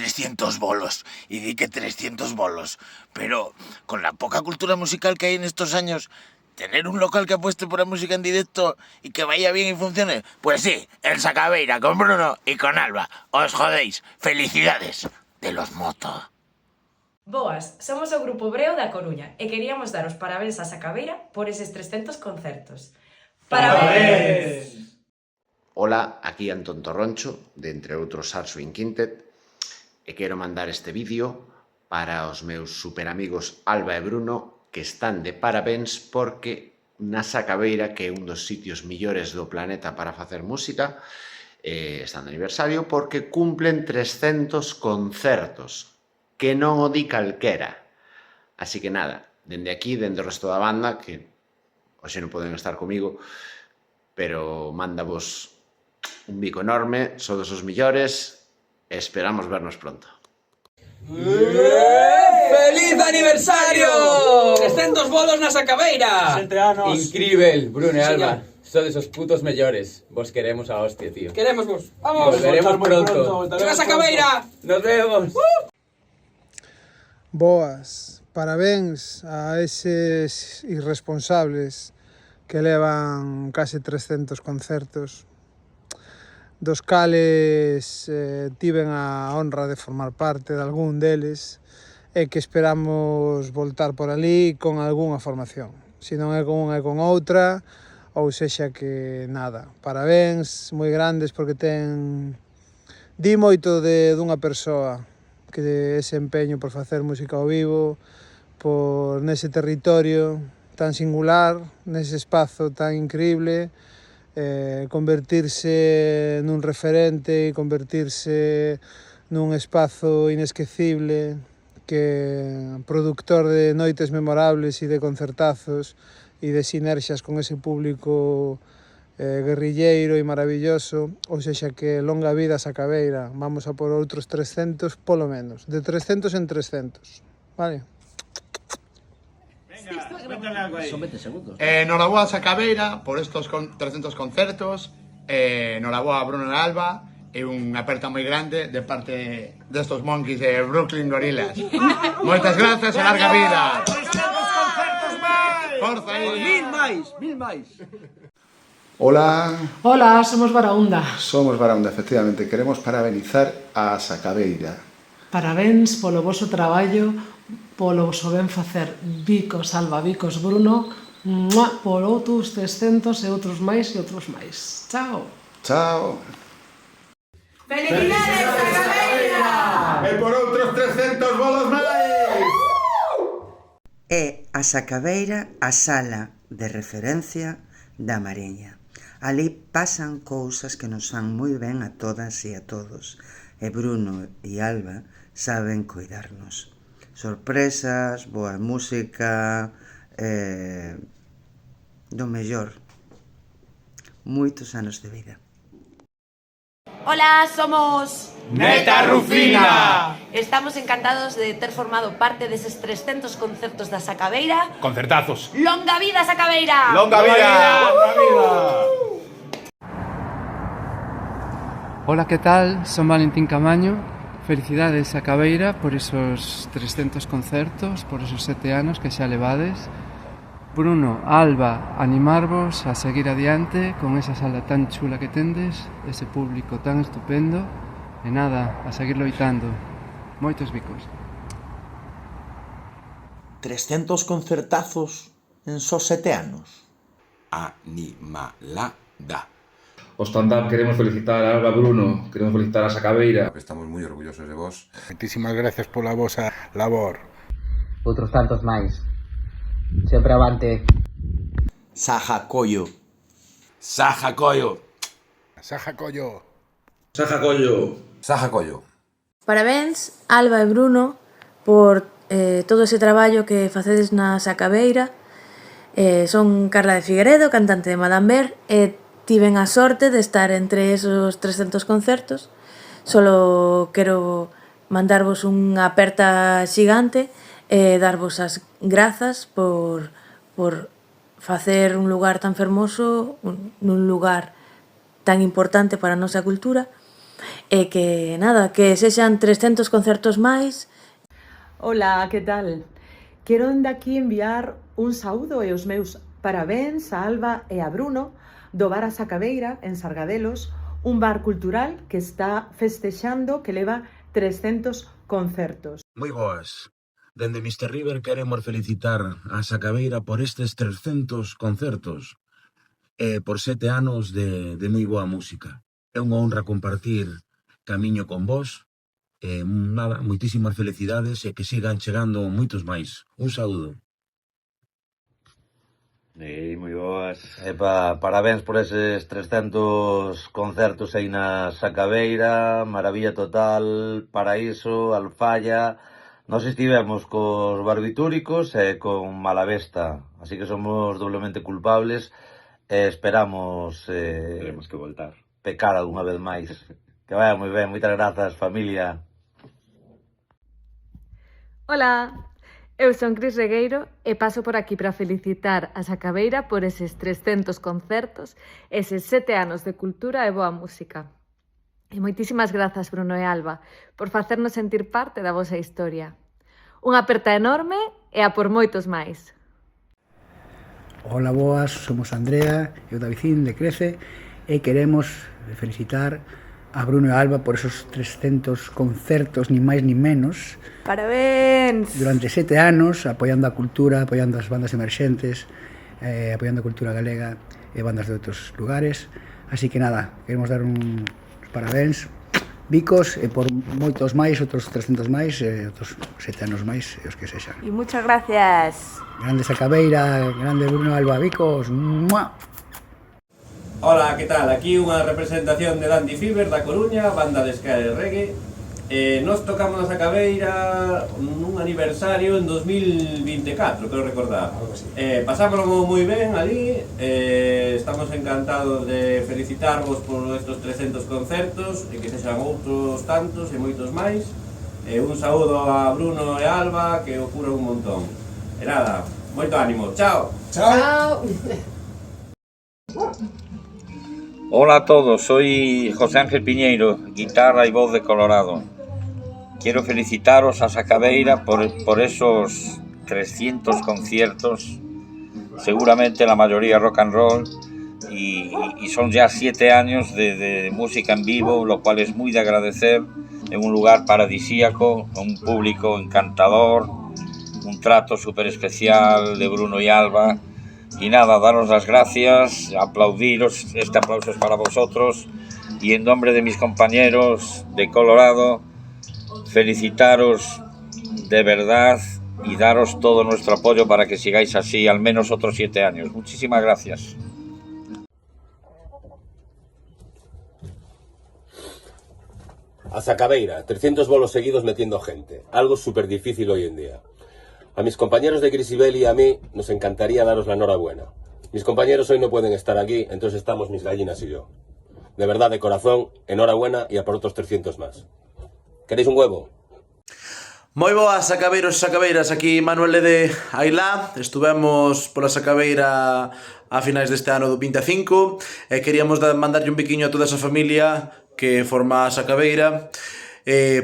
300 bolos, y di que 300 bolos, pero con la poca cultura musical que hay en estos años, tener un local que apueste por la música en directo y que vaya bien y funcione, pues sí, el Sacabeira con Bruno y con Alba. Os jodéis. Felicidades de los Moto. Boas, somos o Grupo Breo da Coruña e queríamos dar os parabéns a Sacabeira por eses 300 concertos. ¡Parabéns! Ola, aquí Antón Torroncho, de entre outros Art Swing Quintet, e quero mandar este vídeo para os meus superamigos Alba e Bruno, que están de parabéns porque na Sacabeira, que é un dos sitios millores do planeta para facer música, están de aniversario porque cumplen 300 concertos, que non o di calquera. Así que nada, dende aquí, dende o resto da banda, que hoxe non poden estar comigo, pero mándavos un bico enorme, sodes os millores, e esperamos vernos pronto. ¡Feliz aniversario! 300 bolos na Sacabeira. 7 anos. Incrível, Bruno e Alba. Señor. Sodes os putos mellores. Vos queremos a hostia, tío. Queremos vos. Vamos. Nos veremos pronto. ¡Viva Sacabeira! Nos vemos. Boas, parabéns a eses irresponsables que levan case 300 concertos, dos cales tiven a honra de formar parte de algún deles e que esperamos voltar por ali con algunha formación. Se non é con unha é con outra, ou sexa que nada. Parabéns moi grandes porque di moito dunha persoa que ese empeño por facer música ao vivo, por nese territorio tan singular, nese espazo tan increíble, convertirse nun referente e convertirse nun espazo inesquecible, que productor de noites memorables e de concertazos e de sinerxias con ese público guerrilleiro e maravilloso, ou sexa que longa vida a Sacabeira, vamos a por outros 300 polo menos, de 300 en 300, vale? Son 20 segundos. Noraboa a Sacabeira por estos 300 concertos, noraboa a Bruno e Alba, e unha aperta moi grande de parte destos monkeys de Brooklyn Gorillas. Moitas grazas e larga vida. 300 concertos máis. Forza aí. 1000 máis. Hola, Hola, somos Baraunda. somos Baraunda, efectivamente. Queremos parabenizar a Sacabeira. Parabéns polo voso traballo, polo voso ben facer. Bicos, Alba, bicos, Bruno. Mua, por outros 300 e outros máis e outros máis. Chao. Chao. ¡Felicidades, Sacabeira! E por outros 300 bolos máis! É a Sacabeira a sala de referencia da Mariña. Ali pasan cousas que nos fan moi ben a todas e a todos. E Bruno e Alba saben coidarnos. Sorpresas, boa música, do mellor. Moitos anos de vida. Hola, somos Neta Rufina. Estamos encantados de ter formado parte deses 300 concertos da Sacabeira. Concertazos. ¡Longa vida, Sacabeira! ¡Longa vida! Hola, ¿qué tal? Son Valentín Camaño. Felicidades a Sacabeira por esos 300 concertos, por esos 7 anos que xa levades. Bruno, Alba, animarvos a seguir adiante con esa sala tan chula que tendes, ese público tan estupendo, e nada, a seguir loitando. Moitos bicos. 300 concertazos en só 7 anos. Animalada. Os stand-up queremos felicitar a Alba, Bruno, queremos felicitar a Sacabeira. Estamos moi orgullosos de vos. Moitísimas gracias pola vosa labor. Outros tantos máis. Sempre avante. Saja Collo. Saja Collo. Saja Collo. Saja Collo. Saja Collo. Parabéns, Alba e Bruno, por todo ese traballo que facedes na Sacabeira. Son Carla de Figueredo, cantante de Madame Ver, e tiven a sorte de estar entre esos 300 concertos. Solo quero mandarvos unha aperta xigante e darvos as grazas por facer un lugar tan fermoso nun lugar tan importante para a nosa cultura E que, nada, que sexan 300 concertos máis. Ola, que tal? Quero dende aquí enviar un saúdo e os meus parabéns a Alba e a Bruno do Bar A Sacabeira, en Sargadelos, un bar cultural que está festexando que leva 300 concertos. Moi boas. Dende Mr. River queremos felicitar a Sacabeira por estes 300 concertos e por 7 anos de moi boa música. É unha honra compartir camiño con vos. Nada, moitísimas felicidades e que sigan chegando moitos máis. Un saúdo. Moi boas. Parabéns por eses 300 concertos aí na Sacabeira, maravilla total, Paraíso, Alfalla. Nós estivemos cos barbitúricos e con Malavesta, así que somos doblemente culpables e esperamos Teremos que voltar. pecar algunha vez máis. Que vaya moi ben, moitas grazas, familia. Ola, eu son Cris Regueiro e paso por aquí para felicitar a Sacabeira por eses 300 concertos, eses 7 anos de cultura e boa música. E moitísimas grazas, Bruno e Alba, por facernos sentir parte da vosa historia. Unha aperta enorme e a por moitos máis. Ola, boas, somos Andrea e o Davidín de Crece e queremos felicitar a Bruno e a Alba por esos 300 concertos, ni máis ni menos. Parabéns! Durante 7 anos, apoiando a cultura, apoiando as bandas emerxentes, apoiando a cultura galega e bandas de outros lugares. Así que nada, queremos dar uns parabéns, bicos, e por moitos máis, outros 300 máis, e outros 7 anos máis, e os que sexan. E muchas gracias. Grande Sacabeira, grande Bruno e Alba, bicos. ¡Mua! Ola, que tal? Aquí unha representación de Dandy Fever da Coruña, banda de ska e reggae. Nos tocamos na Sacabeira nun aniversario en 2024, quero recordar. Pasámoslo moi ben ali, estamos encantados de felicitarvos por estos 300 concertos e que sexan outros tantos e moitos máis. Un saúdo a Bruno e Alba, que o cura un montón. E nada, moito ánimo, chao! Chao! Hola a todos, soy José Ángel Piñeiro, guitarra y voz de Colorado. Quiero felicitaros a Sacabeira por esos 300 conciertos, seguramente la mayoría rock and roll, y son ya 7 años de música en vivo, lo cual es muy de agradecer, en un lugar paradisíaco, con un público encantador, un trato súper especial de Bruno y Alba. Y nada, daros las gracias, aplaudiros, este aplauso es para vosotros, y en nombre de mis compañeros de Colorado, felicitaros de verdad y daros todo nuestro apoyo para que sigáis así al menos otros 7 años. Muchísimas gracias. A Sacabeira, 300 bolos seguidos metiendo gente, algo súper difícil hoy en día. A mis compañeros de Crisibel y a mí nos encantaría daros la enhorabuena. Mis compañeros hoy no pueden estar aquí, entonces estamos mis gallinas y yo. De verdad, de corazón, enhorabuena y a por otros 300 más. ¿Queréis un huevo? Moi boas, sacabeiros e sacabeiras, aquí Manuel de Ailá. Estuvemos pola Sacabeira a finais deste ano do 25 e queríamos mandarlle un biquiño a toda esa familia que forma a Sacabeira,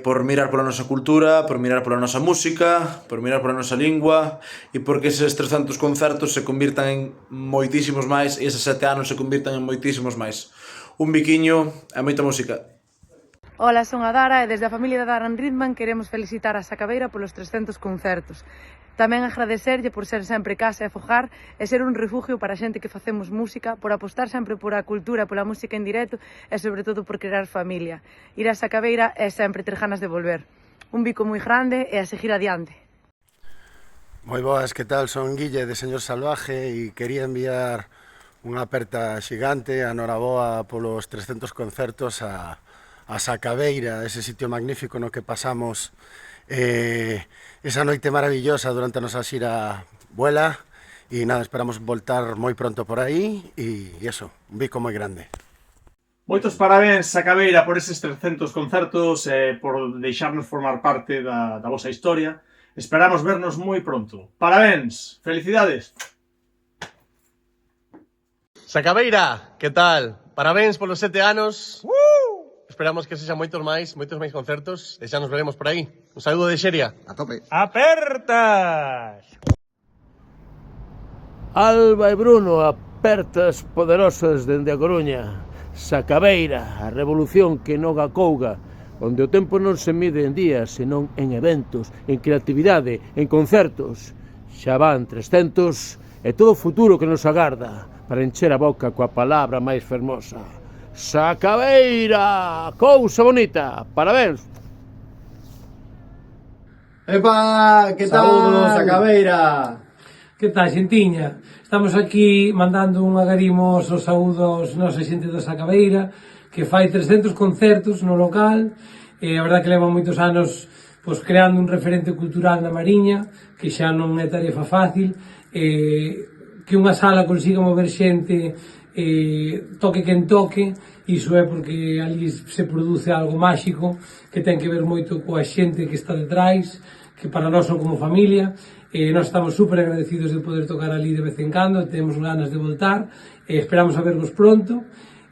por mirar pola nosa cultura, por mirar pola nosa música, por mirar pola nosa lingua e porque eses 300 concertos se convirtan en moitísimos máis e eses 7 anos se convirtan en moitísimos máis. Un biquiño e moita música. Ola, son a Dara e desde a familia de Daran Ritman queremos felicitar a Sacabeira polos 300 concertos. Tamén agradecerlle por ser sempre casa e fogar e ser un refugio para a xente que facemos música, por apostar sempre por a cultura, pola música en directo e sobre todo por crear familia. Ir a Sacabeira é sempre ter ganas de volver. Un bico moi grande e a seguir adiante. Moi boas, que tal? Son Guille de Señor Salvaje e quería enviar unha aperta xigante a noraboa polos 300 concertos a Sacabeira, ese sitio magnífico no que pasamos esa noite maravillosa durante a nosa xira Vuela e nada, esperamos voltar moi pronto por aí e eso, un bico moi grande. Moitos parabéns, Sacabeira, por eses 300 concertos e por deixarnos formar parte da vosa historia. Esperamos vernos moi pronto. Parabéns, felicidades. Sacabeira, que tal? Parabéns polos 7 anos. esperamos que sexan moitos máis concertos e xa nos veremos por aí. Un saludo de Xeria. A tope. Apertas! Alba e Bruno, apertas poderosas dende a Coruña. Sacabeira, a revolución que non acouga, onde o tempo non se mide en días, senón en eventos, en creatividade, en concertos. Xa van 300 e todo o futuro que nos agarda para encher a boca coa palabra máis fermosa. Sacabeira! Cousa bonita! Parabéns! Epa, que tal? Saúdos, Sacabeira! Que tal, xentiña? Estamos aquí mandando un agarimo aos saúdos nosa xente da Sacabeira, que fai 300 concertos no local, e a verdad que leva moitos anos pois, creando un referente cultural na Mariña, que xa non é tarefa fácil, que unha sala consiga mover xente, toque quen toque, iso é porque ali se produce algo máxico que ten que ver moito coa xente que está detrás, que para nós son como familia. Nós estamos super agradecidos de poder tocar ali de vez en cando, temos ganas de voltar, esperamos a vervos pronto,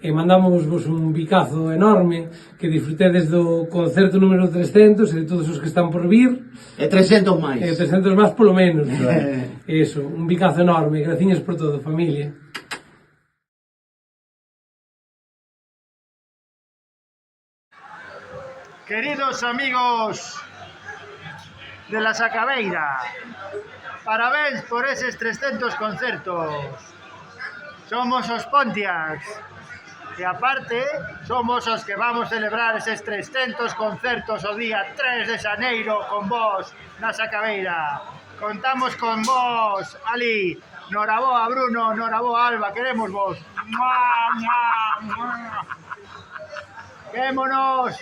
mandamos vos un bicazo enorme, que disfrutedes do concerto número 300 e de todos os que están por vir. E 300 máis. E 300 máis polo menos. Eso, un bicazo enorme, graciñas por todo, familia. Queridos amigos de la Sacabeira, parabéns por eses 300 concertos. Somos os Pontiacs e aparte somos os que vamos celebrar eses 300 concertos o día 3 de xaneiro con vos na Sacabeira. Contamos con vos, Ali. Noraboa, Bruno, noraboa, Alba, queremos vos. ¡Mua, mua, mua! ¡Vémonos!